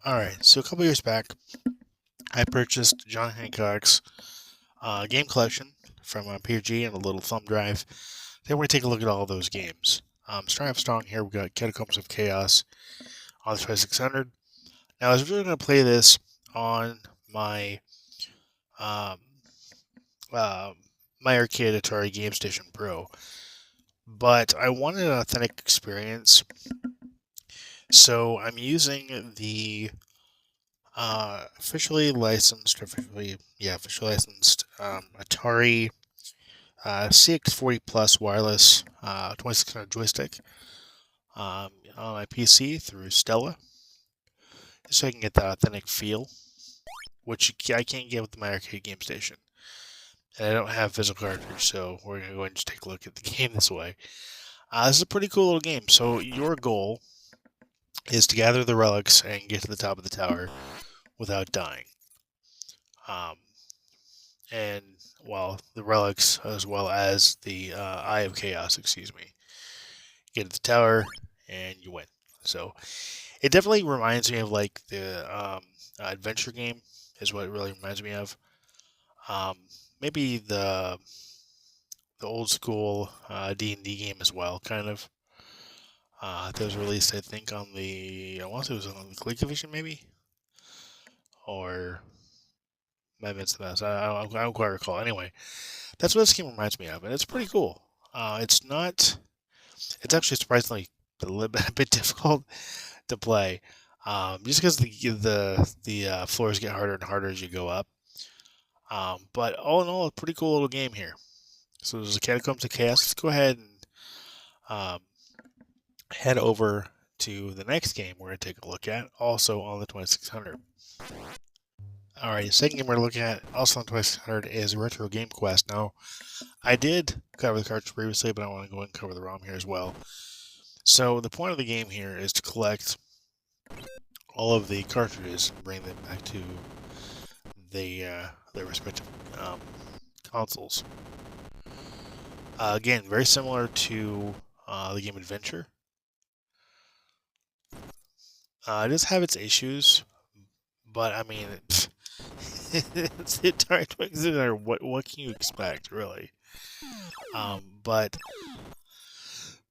Alright, so a couple years back, I purchased John Hancock's game collection from PG and a little thumb drive. Then we're going to take a look at all those games. Starting off strong here, we've got Catacombs of Chaos on the 2600. Now, I was really going to play this on my um, uh, my arcade Atari Game Station Pro, but I wanted an authentic experience, so I'm using the officially licensed Atari CX40 Plus wireless 2600 joystick on my PC through Stella, just so I can get that authentic feel, which I can't get with my arcade game station. And I don't have physical cartridge, so we're going to go ahead and just take a look at the game this way. This is a pretty cool little game. So your goal is to gather the relics and get to the top of the tower without dying. And well, the relics as well as the Eye of Chaos, excuse me. Get to the tower and you win. So it definitely reminds me of like the adventure game is what it really reminds me of. Um, Maybe the old school D&D game as well, kind of. That was released, I think, on I want to say it was on the ColecoVision, maybe, or maybe it's the best. I don't quite recall. Anyway, that's what this game reminds me of, and it's pretty cool. It's not. It's actually surprisingly a bit difficult to play, just because the floors get harder and harder as you go up. But all in all, a pretty cool little game here. So there's a Catacombs of Chaos. Let's go ahead and um, head over to the next game we're going to take a look at, also on the 2600. Alright, the second game we're looking at, also on 2600, is Retro Game Quest. Now, I did cover the cartridge previously, but I want to go ahead and cover the ROM here as well. So, the point of the game here is to collect all of the cartridges and bring them back to their respective consoles. Again, very similar to the game Adventure. It does have its issues, but I mean, it's the Atari 2600. What can you expect, really? But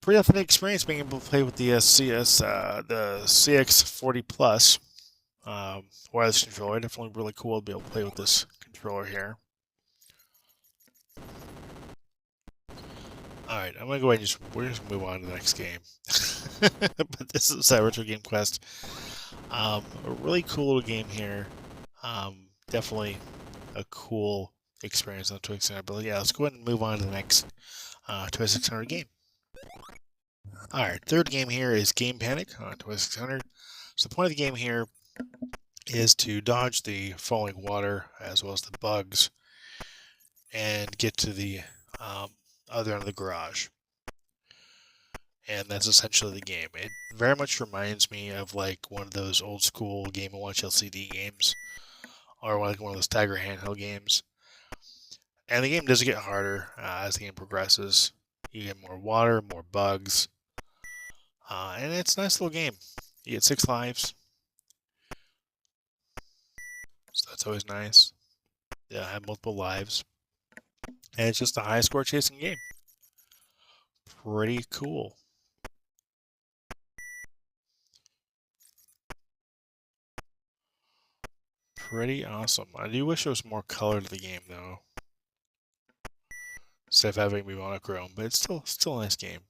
pretty authentic experience being able to play with the the CX40 Plus wireless controller. Definitely really cool to be able to play with this controller here. Alright, I'm gonna go ahead and we're just gonna move on to the next game. But this is Retro Game Quest. A really cool little game here. Definitely a cool experience on the 2600. But yeah, let's go ahead and move on to the next 2600 game. Alright, third game here is Game Panic on 2600. So the point of the game here is to dodge the falling water as well as the bugs and get to the other end of the garage. And that's essentially the game. It very much reminds me of like one of those old school Game & Watch LCD games, or like one of those Tiger handheld games. And the game does get harder as the game progresses. You get more water, more bugs, and it's a nice little game. You get 6 lives, so that's always nice. Yeah, I have multiple lives, and it's just a high score chasing game. Pretty cool. Pretty awesome. I do wish there was more color to the game though, instead of having me monochrome, but it's still a nice game.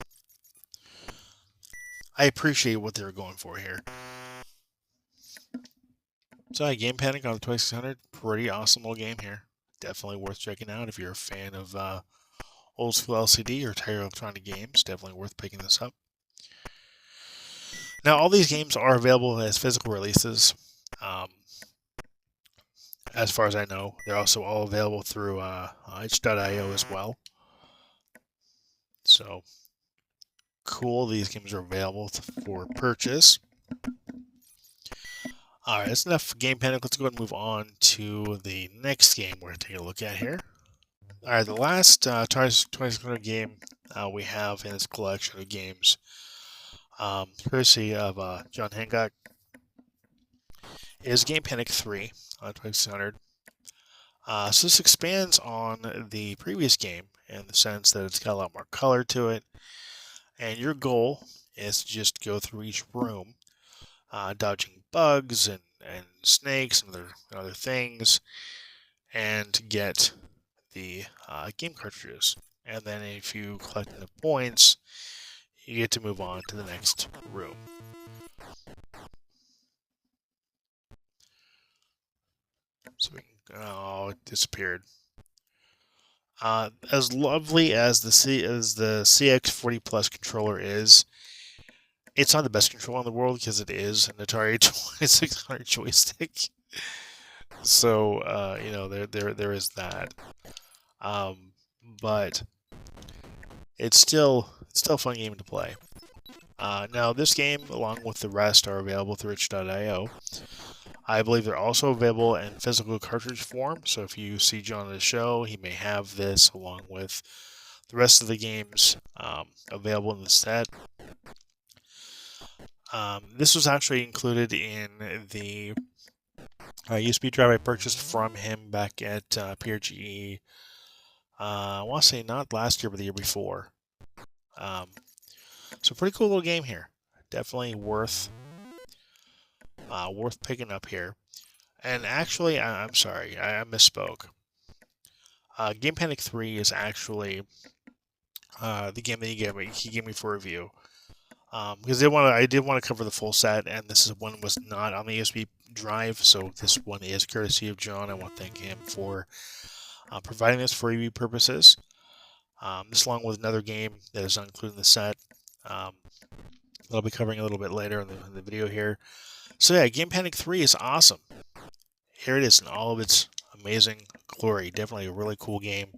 I appreciate what they were going for here. So yeah, Game Panic on the 2600, pretty awesome little game here. Definitely worth checking out if you're a fan of old school LCD or Atari electronic games. Definitely worth picking this up. Now, all these games are available as physical releases. As far as I know, they're also all available through itch.io as well. So, cool. These games are available for purchase. Alright, that's enough Game Panic. Let's go ahead and move on to the next game we're going to take a look at here. Alright, the last Atari 2600 game we have in this collection of games, courtesy of John Hancock, is Game Panic 3 on 2600. So this expands on the previous game in the sense that it's got a lot more color to it, and your goal is to just go through each room, dodging bugs and snakes and other things, and get the game cartridges. And then if you collect enough points, you get to move on to the next room. So oh, it disappeared. As lovely as the CX40 Plus controller is, it's not the best controller in the world because it is an Atari 2600 joystick. So you know, there is that. But it's still a fun game to play. Now this game, along with the rest, are available through itch.io. I believe they're also available in physical cartridge form, so if you see John on the show, he may have this along with the rest of the games available in the set. This was actually included in the USB drive I purchased from him back at PRGE. I want to say not last year, but the year before. So pretty cool little game here. Definitely worth picking up here. And actually, I'm sorry, I misspoke. Game Panic 3 is actually the game that he gave me for review. Because I did want to cover the full set, and this one was not on the USB drive, so this one is courtesy of John. I want to thank him for providing this for review purposes. This along with another game that is not included in the set. I'll be covering a little bit later in the video here. So yeah, Game Panic 3 is awesome. Here it is in all of its amazing glory. Definitely a really cool game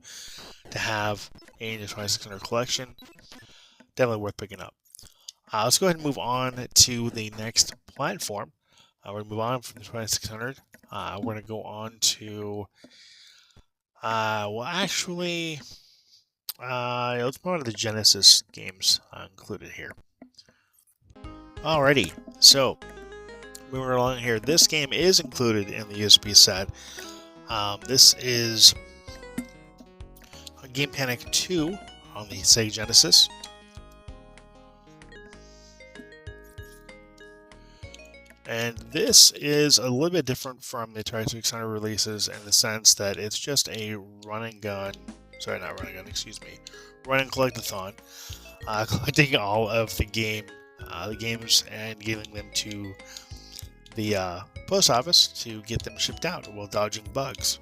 to have in your 2600 collection. Definitely worth picking up. Let's go ahead and move on to the next platform. We're going to move on from the 2600. We're going to go on to, well, actually, let's move on to the Genesis games included here. Alrighty, so moving along here, this game is included in the USB set. This is Game Panic 2 on the Sega Genesis. And this is a little bit different from the Atari 2600 releases in the sense that it's just a run and gun, sorry, not run and gun, excuse me, run and collect-a-thon, collecting all of the games and giving them to the post office to get them shipped out while dodging bugs.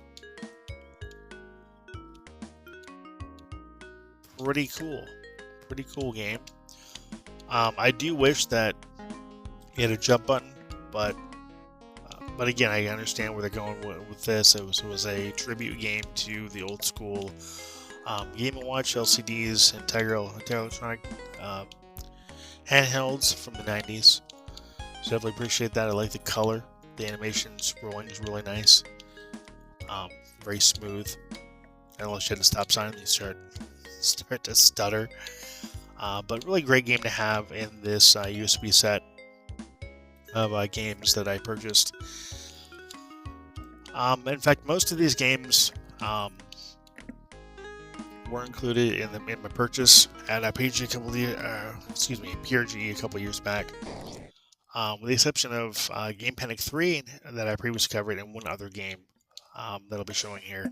Pretty cool game. I do wish that it had a jump button, but again, I understand where they're going with this. It was a tribute game to the old school Game & Watch LCDs, integral electronic handhelds from the 90s. So definitely appreciate that. I like the color. The animation scrolling is really nice. Very smooth. Unless you hit a stop sign, you start to stutter. But really great game to have in this USB set of games that I purchased. In fact, most of these games were included in my purchase at PRGE a couple years back. With the exception of Game Panic 3 that I previously covered and one other game that I'll be showing here.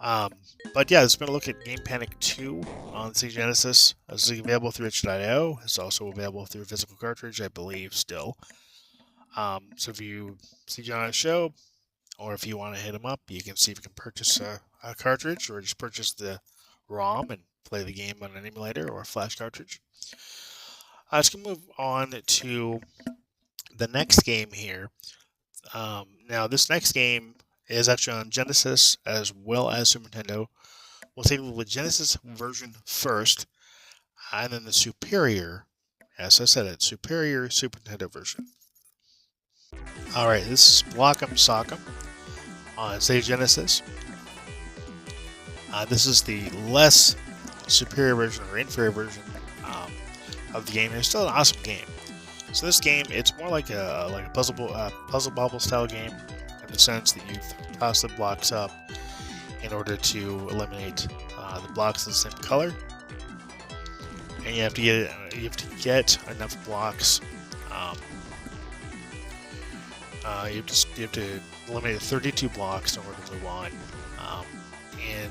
But yeah, let's look at Game Panic 2 on the Sega Genesis. This is available through itch.io. It's also available through a physical cartridge, I believe, still. So if you see John on the show, or if you want to hit him up, you can see if you can purchase a cartridge, or just purchase the ROM and play the game on an emulator or a flash cartridge. Let's go move on to the next game here. Now, this next game is actually on Genesis as well as Super Nintendo. We'll take the Genesis version first, and then the superior, as I said, it's superior Super Nintendo version. Alright, this is Block'em Sock'em on Sega Genesis. This is the less superior version or inferior version of the game. It's still an awesome game. So this game, it's more like a puzzle bobble style game, in the sense that you toss the blocks up in order to eliminate the blocks of the same color, and you have to get enough blocks. Um, you have to eliminate 32 blocks in order to move on in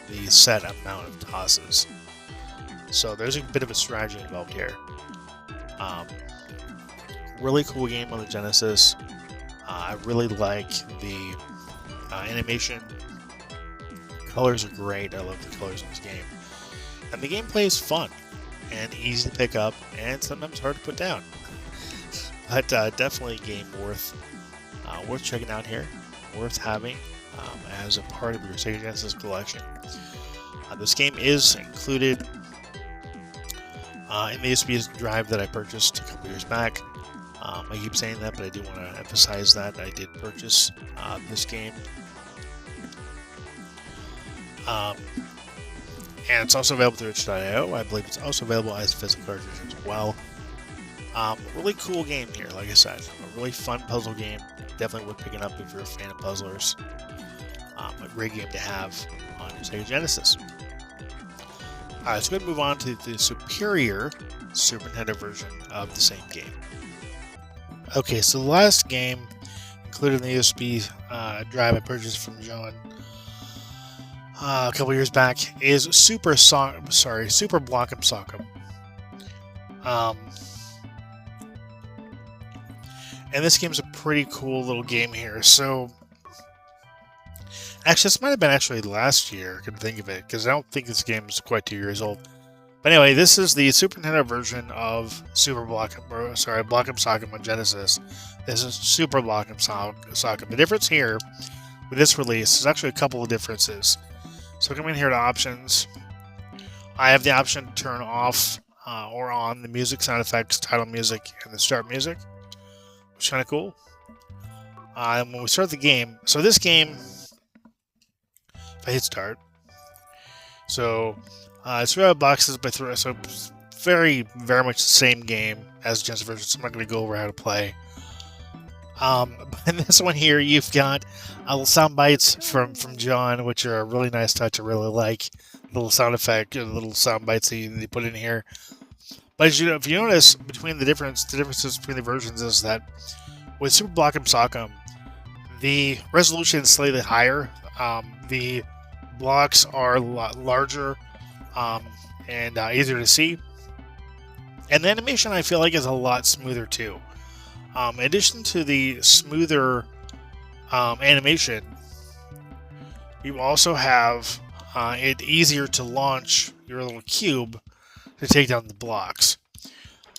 the set amount of tosses. So there's a bit of a strategy involved here. Um, really cool game on the Genesis. I really like the animation. Colors are great. I love the colors in this game. And the gameplay is fun and easy to pick up and sometimes hard to put down. But definitely a game worth checking out here, worth having as a part of your Sega Genesis collection. This game is included in the USB drive that I purchased a couple years back. I keep saying that, but I do want to emphasize that I did purchase this game. And it's also available through itch.io. I believe it's also available as a physical cartridge as well. Really cool game here, like I said. A really fun puzzle game. Definitely worth picking up if you're a fan of puzzlers. A great game to have on your Sega Genesis. Alright, so we're going to move on to the superior Super Nintendo version of the same game. Okay, so the last game included in the USB drive I purchased from John a couple years back is Super Block'em Sock'em. And this game's a pretty cool little game here. So, actually, this might have been actually last year, I could think of it, because I don't think this game is quite 2 years old. But anyway, this is the Super Nintendo version of Block'em Sock'em on Genesis. This is Super Block'em Sock'em. The difference here with this release is actually a couple of differences. So coming here to options, I have the option to turn off or on the music, sound effects, title music, and the start music, which is kind of cool. And when we start the game, so this game, if I hit start, so it's throughout boxes by three, so very much the same game as the Genesis version. So I'm not going to go over how to play. But in this one here, you've got little sound bites from John, which are a really nice touch. I really like little sound effect, little sound bites they put in here. But as if you notice, between the differences between the versions is that with Super Block'em Sock'em, the resolution is slightly higher. The blocks are a lot larger and easier to see. And the animation, I feel like, is a lot smoother too. In addition to the smoother animation, you also have it easier to launch your little cube to take down the blocks.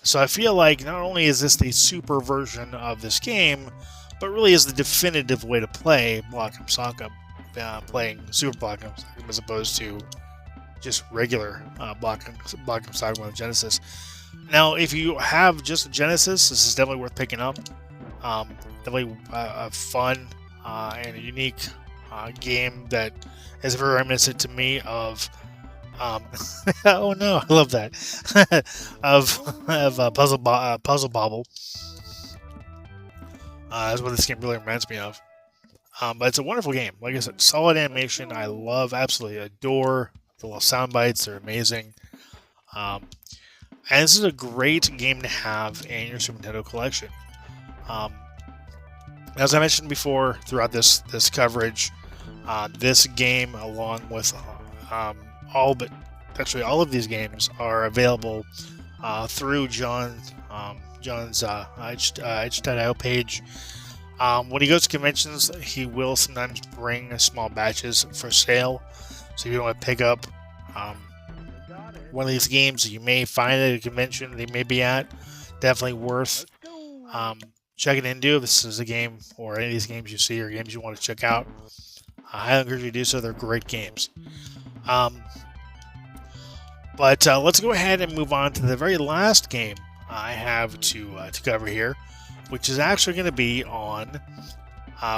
So I feel like not only is this the super version of this game, but really is the definitive way to play Block'em Sock'em, playing Super Block'em Sock'em as opposed to just regular Block'em Sock'em on Genesis. Now, if you have just Genesis, this is definitely worth picking up. Definitely a fun and a unique game that is very reminiscent to me of oh no, I love that of Puzzle Bobble. That's what this game really reminds me of. But it's a wonderful game. Like I said, solid animation. I absolutely adore the little sound bites. They're amazing. And this is a great game to have in your Super Nintendo collection. As I mentioned before throughout this coverage, this game, along with all of these games, are available through John's itch.io page. When he goes to conventions, he will sometimes bring small batches for sale. So if you want to pick up one of these games you may find at a convention they may be at, definitely worth checking into. If this is a game or any of these games you see or games you want to check out, I highly encourage you to do so. They're great games. But let's go ahead and move on to the very last game I have to cover here, which is actually going to be on,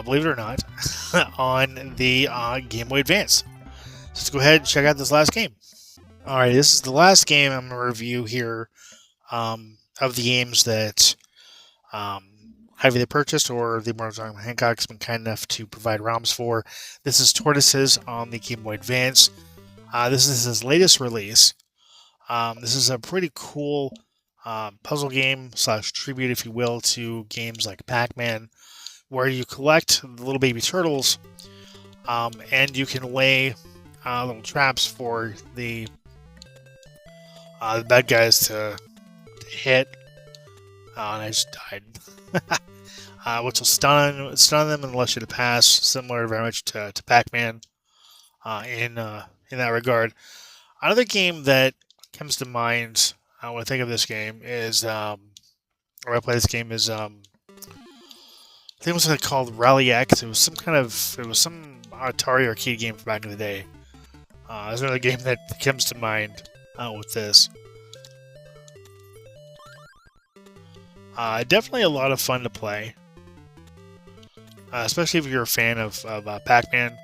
believe it or not, on the Game Boy Advance. So let's go ahead and check out this last game. Alright, this is the last game I'm going to review here of the games that Have either purchased or the Immortal John Hancock has been kind enough to provide ROMs for. This is Tortoises on the Game Boy Advance. This is his latest release. This is a pretty cool puzzle game / tribute, if you will, to games like Pac-Man, where you collect the little baby turtles, and you can lay little traps for the bad guys to hit. And I just died. Which will stun them and let you to pass, similar very much to Pac-Man in that regard. Another game that comes to mind when I think of this game is, or I play this game is, I think it was called Rally X. It was some Atari arcade game from back in the day. There's another game that comes to mind with this. Definitely a lot of fun to play, especially if you're a fan of Pac-Man.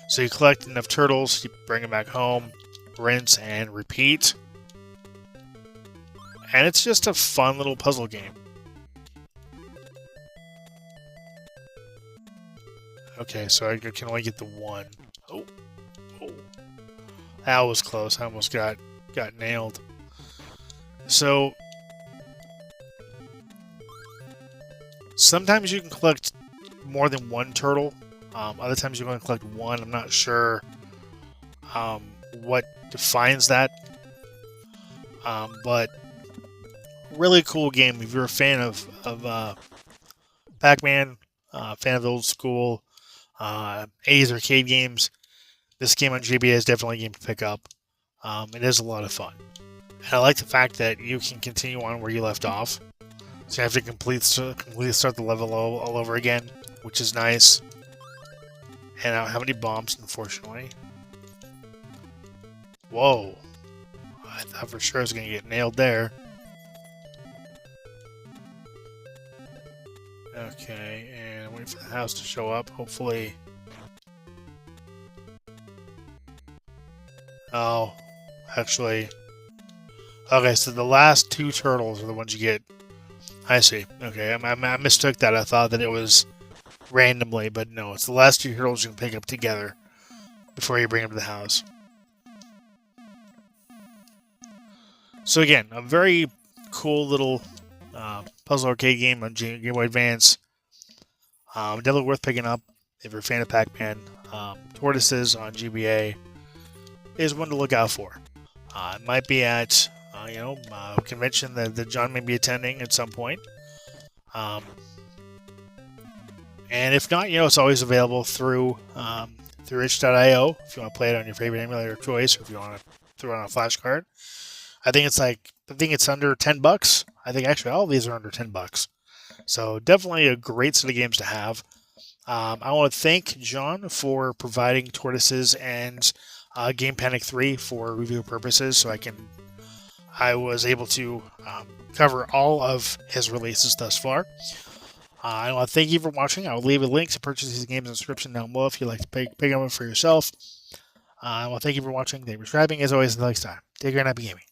So you collect enough turtles, you bring them back home, rinse and repeat. And it's just a fun little puzzle game. Okay, so I can only get the one. Oh. That was close. I almost got nailed. So sometimes you can collect more than one turtle. Other times you're going to collect one. I'm not sure what defines that. But really cool game. If you're a fan of Pac-Man, fan of the old school 80s arcade games, this game on GBA is definitely a game to pick up. It is a lot of fun. And I like the fact that you can continue on where you left off. So you have to completely start the level all over again, which is nice. And I don't have any bombs, unfortunately. Whoa. I thought for sure I was going to get nailed there. Okay, and wait for the house to show up, hopefully. Oh, actually. Okay, so the last two turtles are the ones you get. I see. Okay, I mistook that. I thought that it was randomly, but no, it's the last two turtles you can pick up together before you bring them to the house. So again, a very cool little puzzle arcade game on Game Boy Advance. Definitely worth picking up if you're a fan of Pac-Man. Tortoises on GBA is one to look out for. It might be at a convention that John may be attending at some point. And if not, it's always available through itch.io if you want to play it on your favorite emulator of choice, or if you want to throw it on a flash card. I think it's under $10. I think actually all of these are under $10. So definitely a great set of games to have. I want to thank John for providing Tortoises and Game Panic 3 for review purposes, so I was able to cover all of his releases thus far. I want to thank you for watching. I'll leave a link to purchase these games in the description down below if you'd like to pick them up for yourself. I want to thank you for watching. Thank you for subscribing. As always, until next time, take care and happy gaming.